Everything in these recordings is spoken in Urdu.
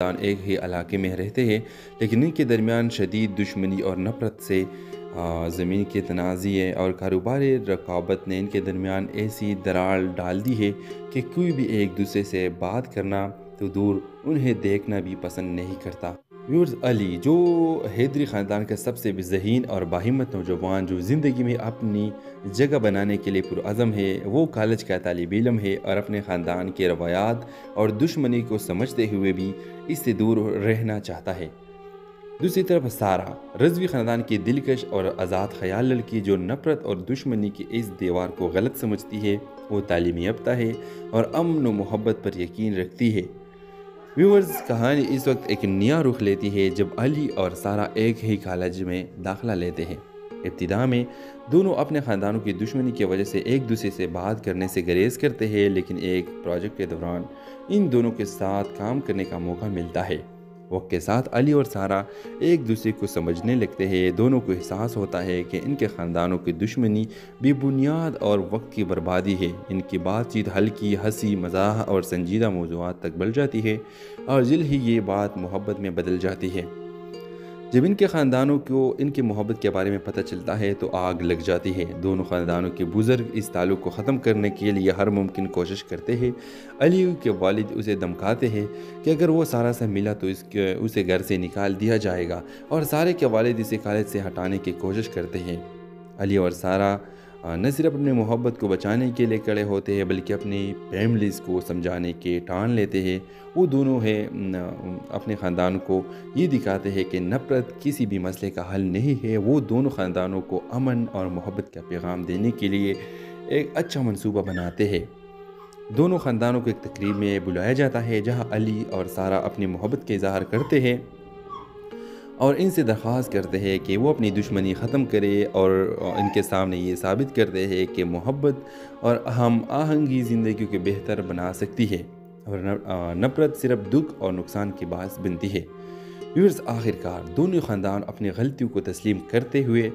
ایک ہی علاقے میں رہتے ہیں، لیکن ان کے درمیان شدید دشمنی اور نفرت سے زمین کے تنازع اور کاروباری رقابت نے ان کے درمیان ایسی دراڑ ڈال دی ہے کہ کوئی بھی ایک دوسرے سے بات کرنا تو دور انہیں دیکھنا بھی پسند نہیں کرتا۔ ویورز، علی جو حیدری خاندان کا سب سے ذہین اور باہمت نوجوان جو زندگی میں اپنی جگہ بنانے کے لیے پرعزم ہے، وہ کالج کا طالب علم ہے اور اپنے خاندان کے روایات اور دشمنی کو سمجھتے ہوئے بھی اس سے دور رہنا چاہتا ہے۔ دوسری طرف سارہ، رضوی خاندان کی دلکش اور آزاد خیال لڑکی جو نفرت اور دشمنی کی اس دیوار کو غلط سمجھتی ہے، وہ تعلیم یافتہ ہے اور امن و محبت پر یقین رکھتی ہے۔ ویورز، کہانی اس وقت ایک نیا رخ لیتی ہے جب علی اور سارہ ایک ہی کالج میں داخلہ لیتے ہیں۔ ابتدا میں دونوں اپنے خاندانوں کی دشمنی کی وجہ سے ایک دوسرے سے بات کرنے سے گریز کرتے ہیں، لیکن ایک پروجیکٹ کے دوران ان دونوں کے ساتھ کام کرنے کا موقع ملتا ہے۔ وقت کے ساتھ علی اور سارہ ایک دوسرے کو سمجھنے لگتے ہیں۔ دونوں کو احساس ہوتا ہے کہ ان کے خاندانوں کی دشمنی بے بنیاد اور وقت کی بربادی ہے۔ ان کی بات چیت ہلکی ہنسی مزاح اور سنجیدہ موضوعات تک بڑھ جاتی ہے اور جلد ہی یہ بات محبت میں بدل جاتی ہے۔ جب ان کے خاندانوں کو ان کی محبت کے بارے میں پتہ چلتا ہے تو آگ لگ جاتی ہے۔ دونوں خاندانوں کے بزرگ اس تعلق کو ختم کرنے کے لیے ہر ممکن کوشش کرتے ہیں۔ علی کے والد اسے دھمکاتے ہیں کہ اگر وہ سارہ سے ملا تو اسے گھر سے نکال دیا جائے گا، اور سارہ کے والد اسے کالج سے ہٹانے کی کوشش کرتے ہیں۔ علی اور سارہ نہ صرف اپنی محبت کو بچانے کے لیے کھڑے ہوتے ہیں بلکہ اپنی فیملیز کو سمجھانے کے ٹھان لیتے ہیں۔ وہ دونوں اپنے خاندان کو یہ دکھاتے ہیں کہ نفرت کسی بھی مسئلے کا حل نہیں ہے۔ وہ دونوں خاندانوں کو امن اور محبت کا پیغام دینے کے لیے ایک اچھا منصوبہ بناتے ہیں۔ دونوں خاندانوں کو ایک تقریب میں بلایا جاتا ہے جہاں علی اور سارہ اپنی محبت کا اظہار کرتے ہیں اور ان سے درخواست کرتے ہیں کہ وہ اپنی دشمنی ختم کرے اور ان کے سامنے یہ ثابت کرتے ہیں کہ محبت اور ہم آہنگی زندگی کو بہتر بنا سکتی ہے اور نفرت صرف دکھ اور نقصان کی باعث بنتی ہے۔ ویورز، آخرکار دونوں خاندان اپنی غلطیوں کو تسلیم کرتے ہوئے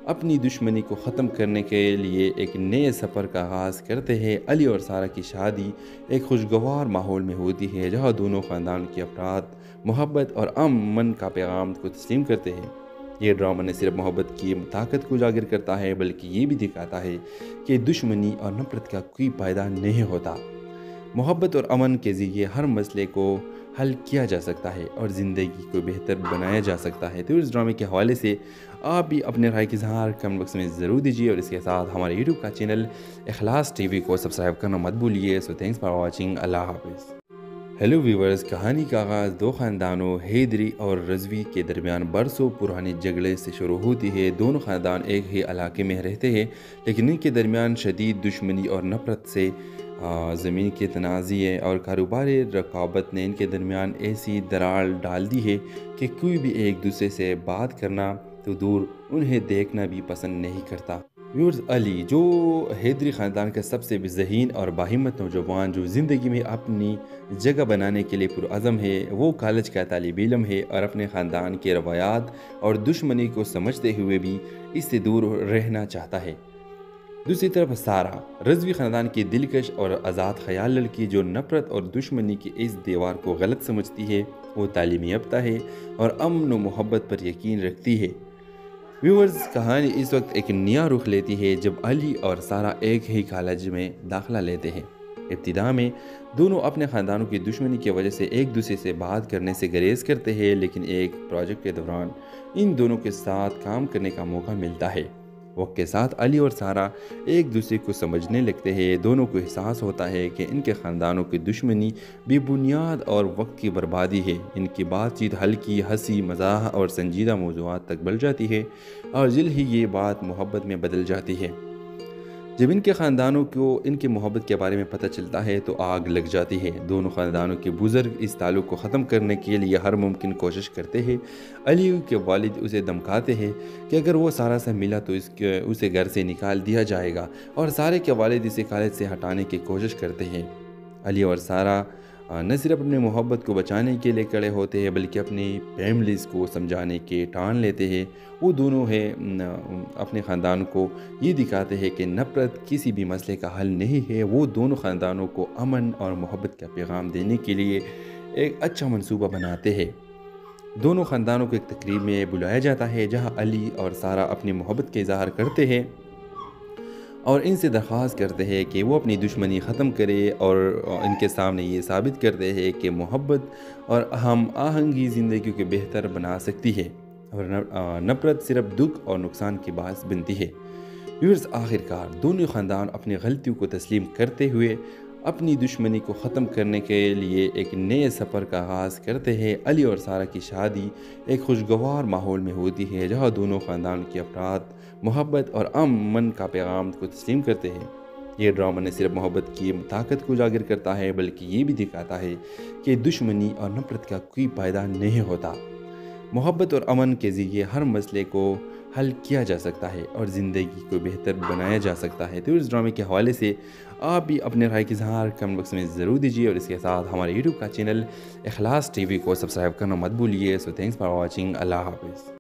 اپنی دشمنی کو ختم کرنے کے لیے ایک نئے سفر کا آغاز کرتے ہیں۔ علی اور سارہ کی شادی ایک خوشگوار ماحول میں ہوتی ہے جہاں دونوں خاندان کے افراد محبت اور امن کا پیغام کو تسلیم کرتے ہیں۔ یہ ڈرامہ نہ صرف محبت کی طاقت کو اجاگر کرتا ہے بلکہ یہ بھی دکھاتا ہے کہ دشمنی اور نفرت کا کوئی فائدہ نہیں ہوتا۔ محبت اور امن کے ذریعے ہر مسئلے کو حل کیا جا سکتا ہے اور زندگی کو بہتر بنایا جا سکتا ہے۔ تو اس ڈرامے کے حوالے سے آپ بھی اپنے رائے کا اظہار کمنٹ باکس میں ضرور دیجیے اور اس کے ساتھ ہمارے یوٹیوب کا چینل اخلاص ٹی وی کو سبسکرائب کرنا مت بھولیے۔ سو تھینکس فار واچنگ۔ اللہ حافظ۔ ہیلو ویورز، کہانی کا آغاز دو خاندانوں حیدری اور رضوی کے درمیان برسوں پرانے جھگڑے سے شروع ہوتی ہے۔ دونوں خاندان ایک ہی علاقے میں رہتے ہیں، لیکن ان کے درمیان شدید دشمنی اور نفرت سے زمین کے تنازع اور کاروباری رقابت نے ان کے درمیان ایسی دراڑ ڈال دی ہے کہ کوئی بھی ایک دوسرے سے بات کرنا تو دور انہیں دیکھنا بھی پسند نہیں کرتا۔ ویورز، علی جو حیدری خاندان کا سب سے ذہین اور باہمت نوجوان جو زندگی میں اپنی جگہ بنانے کے لیے پرعزم ہے، وہ کالج کا طالب علم ہے اور اپنے خاندان کے روایات اور دشمنی کو سمجھتے ہوئے بھی اس سے دور رہنا چاہتا ہے۔ دوسری طرف سارہ، رضوی خاندان کی دلکش اور آزاد خیال لڑکی جو نفرت اور دشمنی کی اس دیوار کو غلط سمجھتی ہے، وہ تعلیم یافتہ ہے اور امن و محبت پر یقین رکھتی ہے۔ ویورز، کہانی اس وقت ایک نیا رخ لیتی ہے جب علی اور سارہ ایک ہی کالج میں داخلہ لیتے ہیں۔ ابتدا میں دونوں اپنے خاندانوں کی دشمنی کی وجہ سے ایک دوسرے سے بات کرنے سے گریز کرتے ہیں، لیکن ایک پروجیکٹ کے دوران ان دونوں کے ساتھ کام کرنے کا موقع ملتا ہے۔ وقت کے ساتھ علی اور سارہ ایک دوسرے کو سمجھنے لگتے ہیں۔ دونوں کو احساس ہوتا ہے کہ ان کے خاندانوں کی دشمنی بے بنیاد اور وقت کی بربادی ہے۔ ان کی بات چیت ہلکی ہنسی مزاح اور سنجیدہ موضوعات تک بڑھ جاتی ہے اور جلد ہی یہ بات محبت میں بدل جاتی ہے۔ جب ان کے خاندانوں کو ان کی محبت کے بارے میں پتہ چلتا ہے تو آگ لگ جاتی ہے۔ دونوں خاندانوں کے بزرگ اس تعلق کو ختم کرنے کے لیے ہر ممکن کوشش کرتے ہیں۔ علی کے والد اسے دھمکاتے ہیں کہ اگر وہ سارہ سے ملا تو اسے گھر سے نکال دیا جائے گا، اور سارہ کے والد اسے کالج سے ہٹانے کی کوشش کرتے ہیں۔ علی اور سارہ نہ صرف اپنی محبت کو بچانے کے لیے کھڑے ہوتے ہیں بلکہ اپنی فیملیز کو سمجھانے کے ٹھان لیتے ہیں۔ وہ دونوں اپنے خاندان کو یہ دکھاتے ہیں کہ نفرت کسی بھی مسئلے کا حل نہیں ہے۔ وہ دونوں خاندانوں کو امن اور محبت کا پیغام دینے کے لیے ایک اچھا منصوبہ بناتے ہیں۔ دونوں خاندانوں کو ایک تقریب میں بلایا جاتا ہے جہاں علی اور سارہ اپنی محبت کا اظہار کرتے ہیں اور ان سے درخواست کرتے ہیں کہ وہ اپنی دشمنی ختم کرے اور ان کے سامنے یہ ثابت کرتے ہیں کہ محبت اور ہم آہنگی زندگی کو بہتر بنا سکتی ہے اور نفرت صرف دکھ اور نقصان کی باعث بنتی ہے۔ ویورز، آخر کار دونوں خاندان اپنی غلطیوں کو تسلیم کرتے ہوئے اپنی دشمنی کو ختم کرنے کے لیے ایک نئے سفر کا آغاز کرتے ہیں۔ علی اور سارہ کی شادی ایک خوشگوار ماحول میں ہوتی ہے جہاں دونوں خاندان کے افراد محبت اور امن کا پیغام کو تسلیم کرتے ہیں۔ یہ ڈرامہ نہ صرف محبت کی طاقت کو اجاگر کرتا ہے بلکہ یہ بھی دکھاتا ہے کہ دشمنی اور نفرت کا کوئی فائدہ نہیں ہوتا۔ محبت اور امن کے ذریعے ہر مسئلے کو حل کیا جا سکتا ہے اور زندگی کو بہتر بنایا جا سکتا ہے۔ تو اس ڈرامے کے حوالے سے آپ بھی اپنے رائے کا اظہار کمنٹ باکس میں ضرور دیجیے اور اس کے ساتھ ہمارے یوٹیوب کا چینل اخلاص ٹی وی کو سبسکرائب کرنا مت بھولیے۔ سو تھینکس فار واچنگ۔ اللہ حافظ۔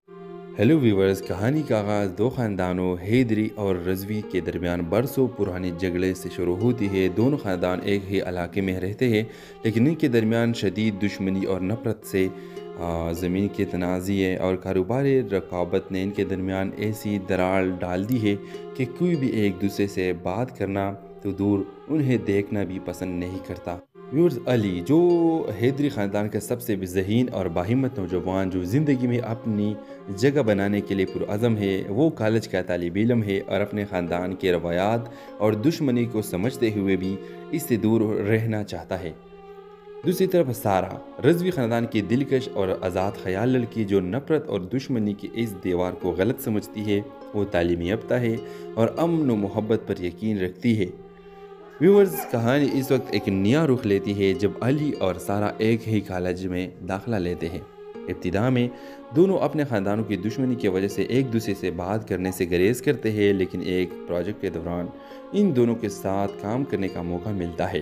ہیلو ویورز، کہانی کا آغاز دو خاندانوں حیدری اور رضوی کے درمیان برسوں پرانے جھگڑے سے شروع ہوتی ہے۔ دونوں خاندان ایک ہی علاقے میں رہتے ہیں لیکن ان کے درمیان شدید دشمنی اور نفرت سے زمین کے تنازع اور کاروباری رقابت نے ان کے درمیان ایسی دراڑ ڈال دی ہے کہ کوئی بھی ایک دوسرے سے بات کرنا تو دور انہیں دیکھنا بھی پسند نہیں کرتا۔ ویورز، علی جو حیدری خاندان کا سب سے ذہین اور باہمت نوجوان جو زندگی میں اپنی جگہ بنانے کے لیے پرعزم ہے، وہ کالج کا طالب علم ہے اور اپنے خاندان کے روایات اور دشمنی کو سمجھتے ہوئے بھی اس سے دور رہنا چاہتا ہے۔ دوسری طرف سارہ، رضوی خاندان کی دلکش اور آزاد خیال لڑکی جو نفرت اور دشمنی کی اس دیوار کو غلط سمجھتی ہے، وہ تعلیم یافتہ ہے اور امن و محبت پر یقین رکھتی ہے۔ ویورز، کہانی اس وقت ایک نیا رخ لیتی ہے جب علی اور سارہ ایک ہی کالج میں داخلہ لیتے ہیں۔ ابتدا میں دونوں اپنے خاندانوں کی دشمنی کی وجہ سے ایک دوسرے سے بات کرنے سے گریز کرتے ہیں، لیکن ایک پروجیکٹ کے دوران ان دونوں کے ساتھ کام کرنے کا موقع ملتا ہے۔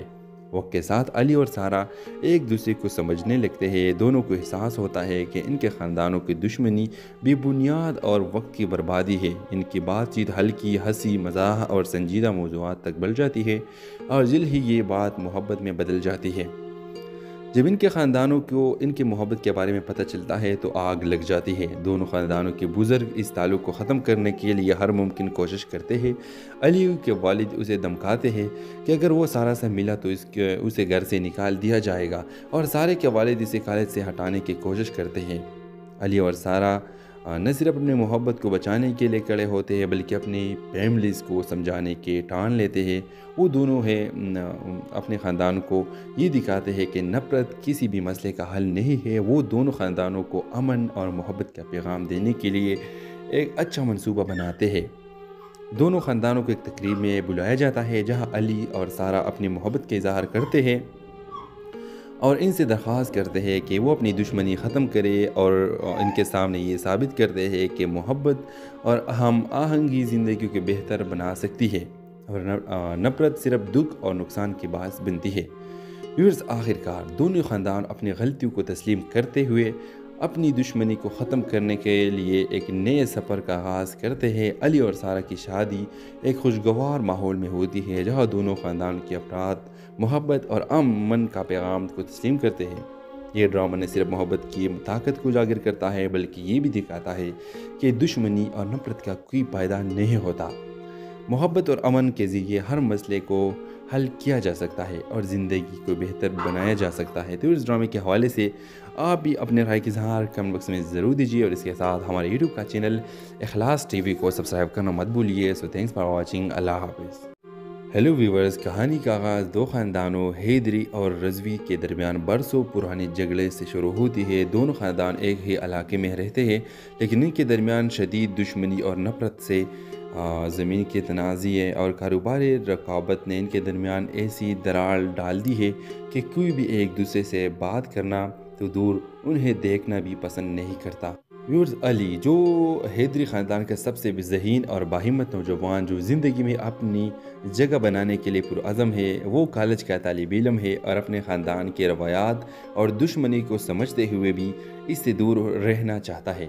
وقت کے ساتھ علی اور سارہ ایک دوسرے کو سمجھنے لگتے ہیں۔ دونوں کو احساس ہوتا ہے کہ ان کے خاندانوں کی دشمنی بے بنیاد اور وقت کی بربادی ہے۔ ان کی بات چیت ہلکی، ہنسی مزاح اور سنجیدہ موضوعات تک بڑھ جاتی ہے اور جلد ہی یہ بات محبت میں بدل جاتی ہے۔ جب ان کے خاندانوں کو ان کی محبت کے بارے میں پتہ چلتا ہے تو آگ لگ جاتی ہے۔ دونوں خاندانوں کے بزرگ اس تعلق کو ختم کرنے کے لیے ہر ممکن کوشش کرتے ہیں۔ علی کے والد اسے دھمکاتے ہیں کہ اگر وہ سارہ سے ملا تو اسے گھر سے نکال دیا جائے گا اور سارہ کے والد اسے کالج سے ہٹانے کی کوشش کرتے ہیں۔ علی اور سارہ نہ صرف اپنی محبت کو بچانے کے لیے کھڑے ہوتے ہیں بلکہ اپنی فیملیز کو سمجھانے کے ٹان لیتے ہیں۔ وہ دونوں اپنے خاندان کو یہ دکھاتے ہیں کہ نفرت کسی بھی مسئلے کا حل نہیں ہے۔ وہ دونوں خاندانوں کو امن اور محبت کا پیغام دینے کے لیے ایک اچھا منصوبہ بناتے ہیں۔ دونوں خاندانوں کو ایک تقریب میں بلایا جاتا ہے جہاں علی اور سارہ اپنی محبت کا اظہار کرتے ہیں اور ان سے درخواست کرتے ہیں کہ وہ اپنی دشمنی ختم کرے اور ان کے سامنے یہ ثابت کرتے ہیں کہ محبت اور ہم آہنگی زندگی کو بہتر بنا سکتی ہے اور نفرت صرف دکھ اور نقصان کی باعث بنتی ہے۔ ویورز، آخر کار دونوں خاندان اپنی غلطیوں کو تسلیم کرتے ہوئے اپنی دشمنی کو ختم کرنے کے لیے ایک نئے سفر کا آغاز کرتے ہیں۔ علی اور سارہ کی شادی ایک خوشگوار ماحول میں ہوتی ہے جہاں دونوں خاندان کے افراد محبت اور امن کا پیغام کو تسلیم کرتے ہیں۔ یہ ڈرامہ نہ صرف محبت کی طاقت کو اجاگر کرتا ہے بلکہ یہ بھی دکھاتا ہے کہ دشمنی اور نفرت کا کوئی فائدہ نہیں ہوتا۔ محبت اور امن کے ذریعے ہر مسئلے کو حل کیا جا سکتا ہے اور زندگی کو بہتر بنایا جا سکتا ہے۔ تو اس ڈرامے کے حوالے سے آپ بھی اپنے رائے کا اظہار کمنٹ باکس میں ضرور دیجیے اور اس کے ساتھ ہمارے یوٹیوب کا چینل اخلاص ٹی وی کو سبسکرائب کرنا مت بھولیے۔ سو تھینکس فار واچنگ۔ اللہ حافظ۔ ہیلو ویورز، کہانی کا آغاز دو خاندانوں حیدری اور رضوی کے درمیان برسوں پرانے جھگڑے سے شروع ہوتی ہے۔ دونوں خاندان ایک ہی علاقے میں رہتے ہیں لیکن ان کے درمیان شدید دشمنی اور نفرت سے زمین کے تنازع اور کاروباری رقابت نے ان کے درمیان ایسی دراڑ ڈال دی ہے کہ کوئی بھی ایک دوسرے سے بات کرنا تو دور انہیں دیکھنا بھی پسند نہیں کرتا۔ ویورز، علی جو حیدری خاندان کا سب سے ذہین اور باہمت نوجوان جو زندگی میں اپنی جگہ بنانے کے لیے پرعزم ہے، وہ کالج کا طالب علم ہے اور اپنے خاندان کے روایات اور دشمنی کو سمجھتے ہوئے بھی اس سے دور رہنا چاہتا ہے۔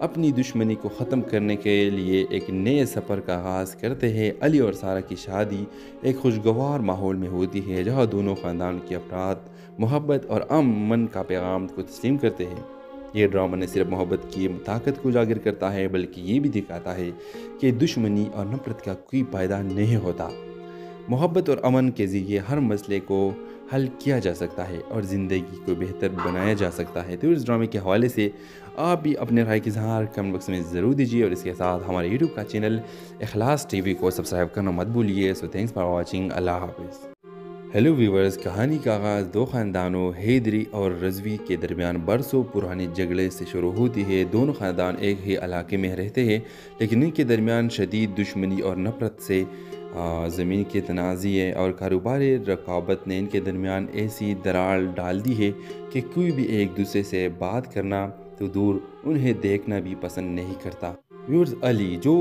اپنی دشمنی کو ختم کرنے کے لیے ایک نئے سفر کا آغاز کرتے ہیں۔ علی اور سارہ کی شادی ایک خوشگوار ماحول میں ہوتی ہے جہاں دونوں خاندان کے افراد محبت اور امن کا پیغام کو تسلیم کرتے ہیں۔ یہ ڈرامہ نہ صرف محبت کی طاقت کو اجاگر کرتا ہے بلکہ یہ بھی دکھاتا ہے کہ دشمنی اور نفرت کا کوئی فائدہ نہیں ہوتا۔ محبت اور امن کے ذریعے ہر مسئلے کو حل کیا جا سکتا ہے اور زندگی کو بہتر بنایا جا سکتا ہے۔ تو اس ڈرامے کے حوالے سے آپ بھی اپنے رائے کی اظہار کمنٹ باکس میں ضرور دیجیے، اور اس کے ساتھ ہمارے یوٹیوب کا چینل اخلاص ٹی وی کو سبسکرائب کرنا مت بھولیے۔ سو تھینکس فار واچنگ، اللہ حافظ۔ ہیلو ویورز، کہانی کا آغاز دو خاندانوں حیدری اور رضوی کے درمیان برسوں پرانے جھگڑے سے شروع ہوتی ہے۔ دونوں خاندان ایک ہی علاقے میں رہتے ہیں، لیکن ان کے درمیان شدید دشمنی اور نفرت سے زمین کے تنازع اور کاروباری رقابت نے ان کے درمیان ایسی دراڑ ڈال دی ہے کہ کوئی بھی ایک دوسرے سے بات کرنا تو دور انہیں دیکھنا بھی پسند نہیں کرتا۔ ویورز، علی جو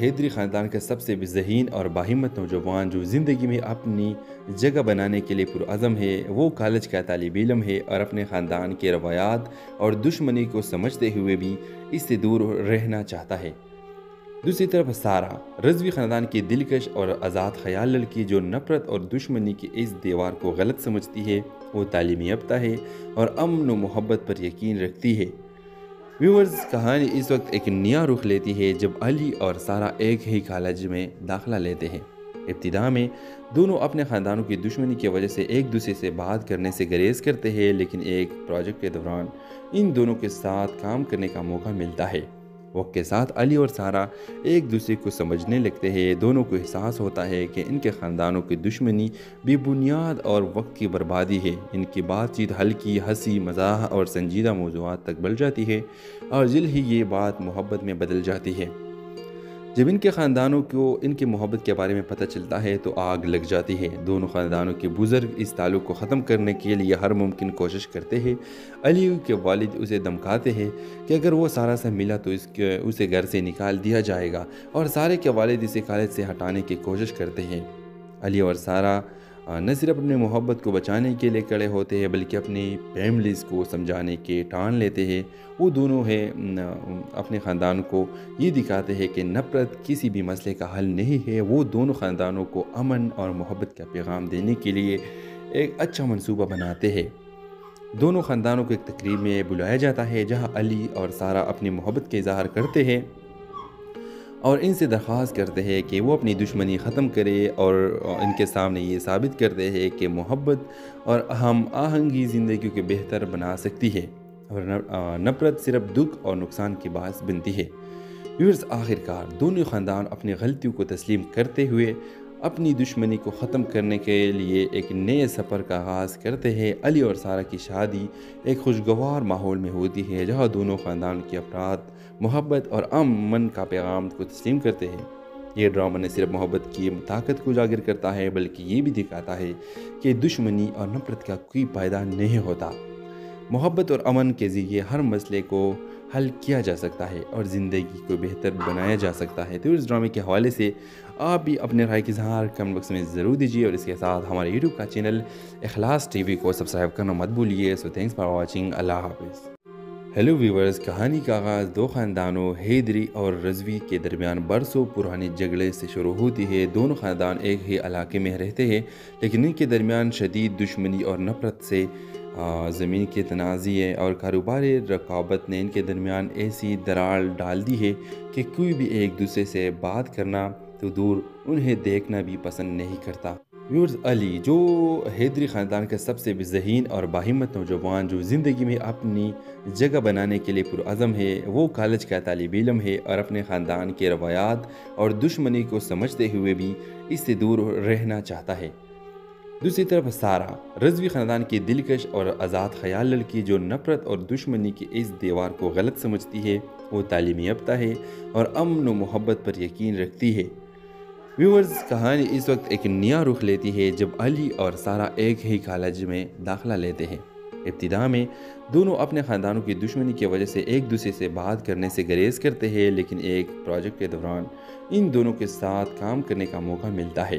حیدری خاندان کا سب سے ذہین اور باہمت نوجوان جو زندگی میں اپنی جگہ بنانے کے لیے پرعزم ہے، وہ کالج کا طالب علم ہے اور اپنے خاندان کے روایات اور دشمنی کو سمجھتے ہوئے بھی اس سے دور رہنا چاہتا ہے۔ دوسری طرف سارہ رضوی خاندان کی دلکش اور آزاد خیال لڑکی جو نفرت اور دشمنی کی اس دیوار کو غلط سمجھتی ہے۔ وہ تعلیم یافتہ ہے اور امن و محبت پر یقین رکھتی ہے۔ ویورز، کہانی اس وقت ایک نیا رخ لیتی ہے جب علی اور سارہ ایک ہی کالج میں داخلہ لیتے ہیں۔ ابتدا میں دونوں اپنے خاندانوں کی دشمنی کی وجہ سے ایک دوسرے سے بات کرنے سے گریز کرتے ہیں، لیکن ایک پروجیکٹ کے دوران ان دونوں کے ساتھ کام کرنے کا موقع ملتا ہے۔ وقت کے ساتھ علی اور سارہ ایک دوسرے کو سمجھنے لگتے ہیں۔ دونوں کو احساس ہوتا ہے کہ ان کے خاندانوں کی دشمنی بے بنیاد اور وقت کی بربادی ہے۔ ان کی بات چیت ہلکی ہنسی مزاح اور سنجیدہ موضوعات تک بڑھ جاتی ہے، اور جلد ہی یہ بات محبت میں بدل جاتی ہے۔ جب ان کے خاندانوں کو ان کی محبت کے بارے میں پتہ چلتا ہے تو آگ لگ جاتی ہے۔ دونوں خاندانوں کے بزرگ اس تعلق کو ختم کرنے کے لیے ہر ممکن کوشش کرتے ہیں۔ علی کے والد اسے دھمکاتے ہیں کہ اگر وہ سارہ سے ملا تو اسے گھر سے نکال دیا جائے گا، اور سارہ کے والد اسے کالج سے ہٹانے کی کوشش کرتے ہیں۔ علی اور سارہ نہ صرف اپنی محبت کو بچانے کے لیے کھڑے ہوتے ہیں بلکہ اپنی فیملیز کو سمجھانے کے ٹھان لیتے ہیں۔ وہ دونوں اپنے خاندان کو یہ دکھاتے ہیں کہ نفرت کسی بھی مسئلے کا حل نہیں ہے۔ وہ دونوں خاندانوں کو امن اور محبت کا پیغام دینے کے لیے ایک اچھا منصوبہ بناتے ہیں۔ دونوں خاندانوں کو ایک تقریب میں بلایا جاتا ہے جہاں علی اور سارہ اپنی محبت کا اظہار کرتے ہیں اور ان سے درخواست کرتے ہیں کہ وہ اپنی دشمنی ختم کرے، اور ان کے سامنے یہ ثابت کرتے ہیں کہ محبت اور ہم آہنگی زندگی کو بہتر بنا سکتی ہے، اور نفرت صرف دکھ اور نقصان کی باعث بنتی ہے۔ ویورز، آخرکار دونوں خاندان اپنی غلطیوں کو تسلیم کرتے ہوئے اپنی دشمنی کو ختم کرنے کے لیے ایک نئے سفر کا آغاز کرتے ہیں۔ علی اور سارہ کی شادی ایک خوشگوار ماحول میں ہوتی ہے جہاں دونوں خاندان کے افراد محبت اور امن کا پیغام کو تسلیم کرتے ہیں۔ یہ ڈرامہ نہ صرف محبت کی طاقت کو اجاگر کرتا ہے بلکہ یہ بھی دکھاتا ہے کہ دشمنی اور نفرت کا کوئی فائدہ نہیں ہوتا۔ محبت اور امن کے ذریعے ہر مسئلے کو حل کیا جا سکتا ہے اور زندگی کو بہتر بنایا جا سکتا ہے۔ تو اس ڈرامے کے حوالے سے آپ بھی اپنے رائے کی اظہار کمنٹ باکس میں ضرور دیجیے، اور اس کے ساتھ ہمارے یوٹیوب کا چینل اخلاص ٹی وی کو سبسکرائب کرنا مت بھولیے۔ سو تھینکس فار واچنگ، اللہ حافظ۔ ہیلو ویورز، کہانی کا آغاز دو خاندانوں حیدری اور رضوی کے درمیان برسوں پرانے جھگڑے سے شروع ہوتی ہے۔ دونوں خاندان ایک ہی علاقے میں رہتے ہیں، لیکن ان کے درمیان شدید دشمنی اور نفرت سے زمین کے تنازع اور کاروباری رقابت نے ان کے درمیان ایسی دراڑ ڈال دی ہے کہ کوئی بھی ایک دوسرے سے بات کرنا تو دور انہیں دیکھنا بھی پسند نہیں کرتا۔ ویورز، علی جو حیدری خاندان کا سب سے ذہین اور باہمت نوجوان جو زندگی میں اپنی جگہ بنانے کے لیے پرعزم ہے، وہ کالج کا طالب علم ہے اور اپنے خاندان کے روایات اور دشمنی کو سمجھتے ہوئے بھی اس سے دور رہنا چاہتا ہے۔ دوسری طرف سارہ رضوی خاندان کی دلکش اور آزاد خیال لڑکی جو نفرت اور دشمنی کی اس دیوار کو غلط سمجھتی ہے۔ وہ تعلیم یافتہ ہے اور امن و محبت پر یقین رکھتی ہے۔ ویورز، کہانی اس وقت ایک نیا رخ لیتی ہے جب علی اور سارہ ایک ہی کالج میں داخلہ لیتے ہیں۔ ابتدا میں دونوں اپنے خاندانوں کی دشمنی کی وجہ سے ایک دوسرے سے بات کرنے سے گریز کرتے ہیں، لیکن ایک پروجیکٹ کے دوران ان دونوں کے ساتھ کام کرنے کا موقع ملتا ہے۔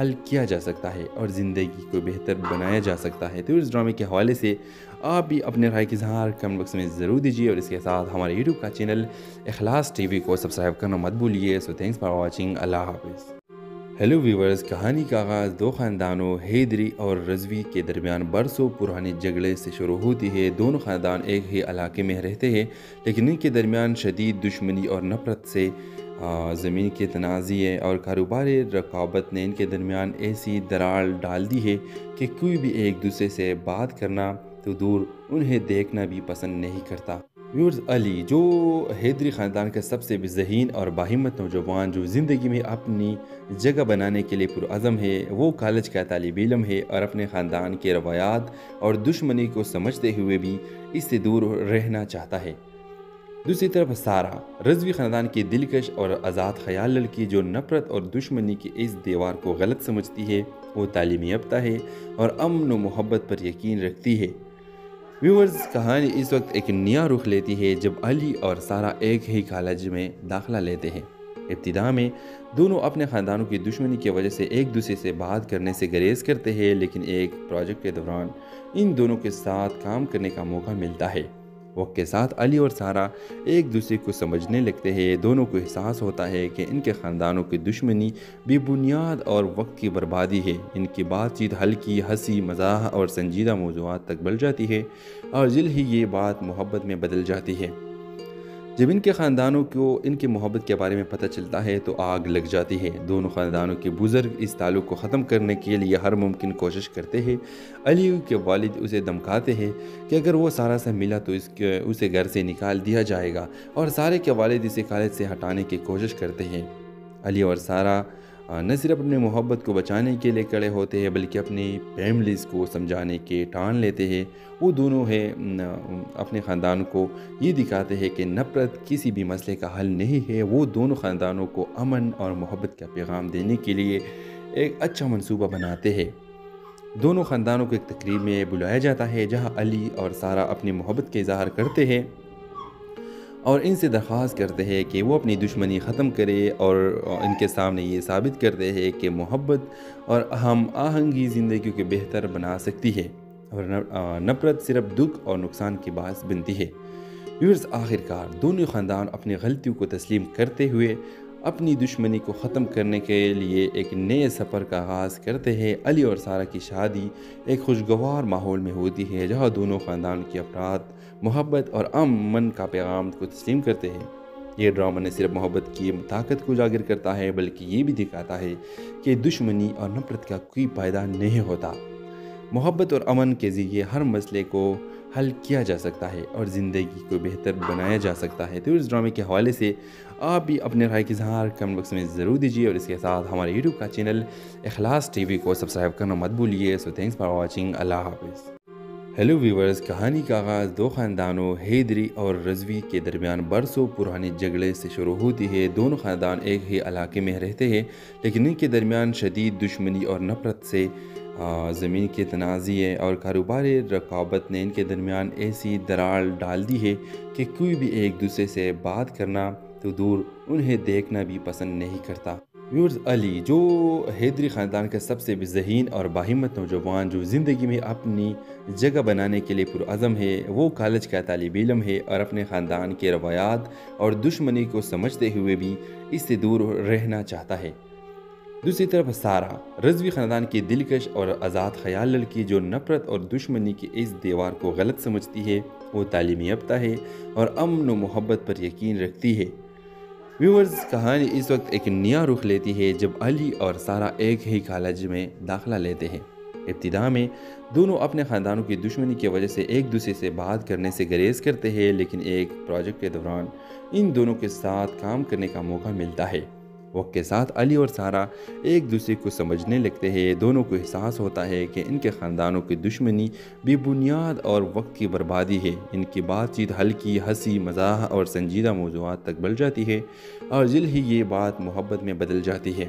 حل کیا جا سکتا ہے اور زندگی کو بہتر بنایا جا سکتا ہے۔ تو اس ڈرامے کے حوالے سے آپ بھی اپنے رائے کی اظہار کمنٹ باکس میں ضرور دیجیے، اور اس کے ساتھ ہمارے یوٹیوب کا چینل اخلاص ٹی وی کو سبسکرائب کرنا مت بھولیے۔ سو تھینکس فار واچنگ، اللہ حافظ۔ ہیلو ویورز، کہانی کا آغاز دو خاندانوں حیدری اور رضوی کے درمیان برسوں پرانے جھگڑے سے شروع ہوتی ہے۔ دونوں خاندان ایک ہی علاقے میں رہتے ہیں، لیکن ان کے درمیان شدید دشمنی اور نفرت سے زمین کے تنازعے اور کاروباری رقابت نے ان کے درمیان ایسی دراڑ ڈال دی ہے کہ کوئی بھی ایک دوسرے سے بات کرنا تو دور انہیں دیکھنا بھی پسند نہیں کرتا۔ ویورز، علی جو حیدری خاندان کا سب سے ذہین اور باہمت نوجوان جو زندگی میں اپنی جگہ بنانے کے لیے پرعزم ہے، وہ کالج کا طالب علم ہے اور اپنے خاندان کے روایات اور دشمنی کو سمجھتے ہوئے بھی اس سے دور رہنا چاہتا ہے۔ دوسری طرف سارہ، رضوی خاندان کی دلکش اور آزاد خیال لڑکی جو نفرت اور دشمنی کی اس دیوار کو غلط سمجھتی ہے، وہ تعلیم یافتہ ہے اور امن و محبت پر یقین رکھتی ہے۔ ویورز، کہانی اس وقت ایک نیا رخ لیتی ہے جب علی اور سارہ ایک ہی کالج میں داخلہ لیتے ہیں۔ ابتدا میں دونوں اپنے خاندانوں کی دشمنی کی وجہ سے ایک دوسرے سے بات کرنے سے گریز کرتے ہیں، لیکن ایک پروجیکٹ کے دوران ان دونوں کے ساتھ کام کرنے کا موقع ملتا ہے۔ وقت کے ساتھ علی اور سارہ ایک دوسرے کو سمجھنے لگتے ہیں۔ دونوں کو احساس ہوتا ہے کہ ان کے خاندانوں کی دشمنی بے بنیاد اور وقت کی بربادی ہے۔ ان کی بات چیت ہلکی ہنسی مزاح اور سنجیدہ موضوعات تک بڑھ جاتی ہے، اور جلد ہی یہ بات محبت میں بدل جاتی ہے۔ جب ان کے خاندانوں کو ان کی محبت کے بارے میں پتہ چلتا ہے تو آگ لگ جاتی ہے۔ دونوں خاندانوں کے بزرگ اس تعلق کو ختم کرنے کے لیے ہر ممکن کوشش کرتے ہیں۔ علی کے والد اسے دھمکاتے ہیں کہ اگر وہ سارہ سے ملا تو اسے گھر سے نکال دیا جائے گا، اور سارہ کے والد اسے کالج سے ہٹانے کی کوشش کرتے ہیں۔ علی اور سارہ نہ صرف اپنے محبت کو بچانے کے لیے کڑے ہوتے ہیں بلکہ اپنی فیملیز کو سمجھانے کے ٹھان لیتے ہیں۔ وہ دونوں اپنے خاندان کو یہ دکھاتے ہیں کہ نفرت کسی بھی مسئلے کا حل نہیں ہے۔ وہ دونوں خاندانوں کو امن اور محبت کا پیغام دینے کے لیے ایک اچھا منصوبہ بناتے ہیں۔ دونوں خاندانوں کو ایک تقریب میں بلایا جاتا ہے جہاں علی اور سارہ اپنی محبت کا اظہار کرتے ہیں اور ان سے درخواست کرتے ہیں کہ وہ اپنی دشمنی ختم کرے، اور ان کے سامنے یہ ثابت کرتے ہیں کہ محبت اور ہم آہنگی زندگی کو بہتر بنا سکتی ہے، اور نفرت صرف دکھ اور نقصان کی باعث بنتی ہے۔ ویورز، آخر کار دونوں خاندان اپنی غلطیوں کو تسلیم کرتے ہوئے اپنی دشمنی کو ختم کرنے کے لیے ایک نئے سفر کا آغاز کرتے ہیں۔ علی اور سارہ کی شادی ایک خوشگوار ماحول میں ہوتی ہے جہاں دونوں خاندان کے افراد محبت اور امن کا پیغام کو تسلیم کرتے ہیں۔ یہ ڈرامہ نہ صرف محبت کی طاقت کو اجاگر کرتا ہے بلکہ یہ بھی دکھاتا ہے کہ دشمنی اور نفرت کا کوئی فائدہ نہیں ہوتا۔ محبت اور امن کے ذریعے ہر مسئلے کو حل کیا جا سکتا ہے اور زندگی کو بہتر بنایا جا سکتا ہے۔ تو اس ڈرامے کے حوالے سے آپ بھی اپنے رائے کی اظہار کمنٹ باکس میں ضرور دیجیے، اور اس کے ساتھ ہمارے یوٹیوب کا چینل اخلاص ٹی وی کو سبسکرائب کرنا مت بھولیے۔ سو تھینکس فار واچنگ، اللہ حافظ۔ ہیلو ویورز، کہانی کا آغاز دو خاندانوں حیدری اور رضوی کے درمیان برسوں پرانے جھگڑے سے شروع ہوتی ہے۔ دونوں خاندان ایک ہی علاقے میں رہتے ہیں، لیکن ان کے درمیان شدید دشمنی اور نفرت سے زمین کے تنازعے اور کاروباری رقابت نے ان کے درمیان ایسی دراڑ ڈال دی ہے کہ کوئی بھی ایک دوسرے سے بات کرنا تو دور انہیں دیکھنا بھی پسند نہیں کرتا۔ ویورز، علی جو حیدری خاندان کا سب سے ذہین اور باہمت نوجوان جو زندگی میں اپنی جگہ بنانے کے لیے پرعزم ہے، وہ کالج کا طالب علم ہے اور اپنے خاندان کے روایات اور دشمنی کو سمجھتے ہوئے بھی اس سے دور رہنا چاہتا ہے۔ دوسری طرف سارہ، رضوی خاندان کی دلکش اور آزاد خیال لڑکی جو نفرت اور دشمنی کی اس دیوار کو غلط سمجھتی ہے، وہ تعلیم یافتہ ہے اور امن و محبت پر یقین رکھتی ہے۔ ویورز، کہانی اس وقت ایک نیا رخ لیتی ہے جب علی اور سارہ ایک ہی کالج میں داخلہ لیتے ہیں۔ ابتدا میں دونوں اپنے خاندانوں کی دشمنی کی وجہ سے ایک دوسرے سے بات کرنے سے گریز کرتے ہیں، لیکن ایک پروجیکٹ کے دوران ان دونوں کے ساتھ کام کرنے کا موقع ملتا ہے۔ وقت کے ساتھ علی اور سارہ ایک دوسرے کو سمجھنے لگتے ہیں۔ دونوں کو احساس ہوتا ہے کہ ان کے خاندانوں کی دشمنی بے بنیاد اور وقت کی بربادی ہے۔ ان کی بات چیت ہلکی ہنسی مزاح اور سنجیدہ موضوعات تک بڑھ جاتی ہے، اور جلد ہی یہ بات محبت میں بدل جاتی ہے۔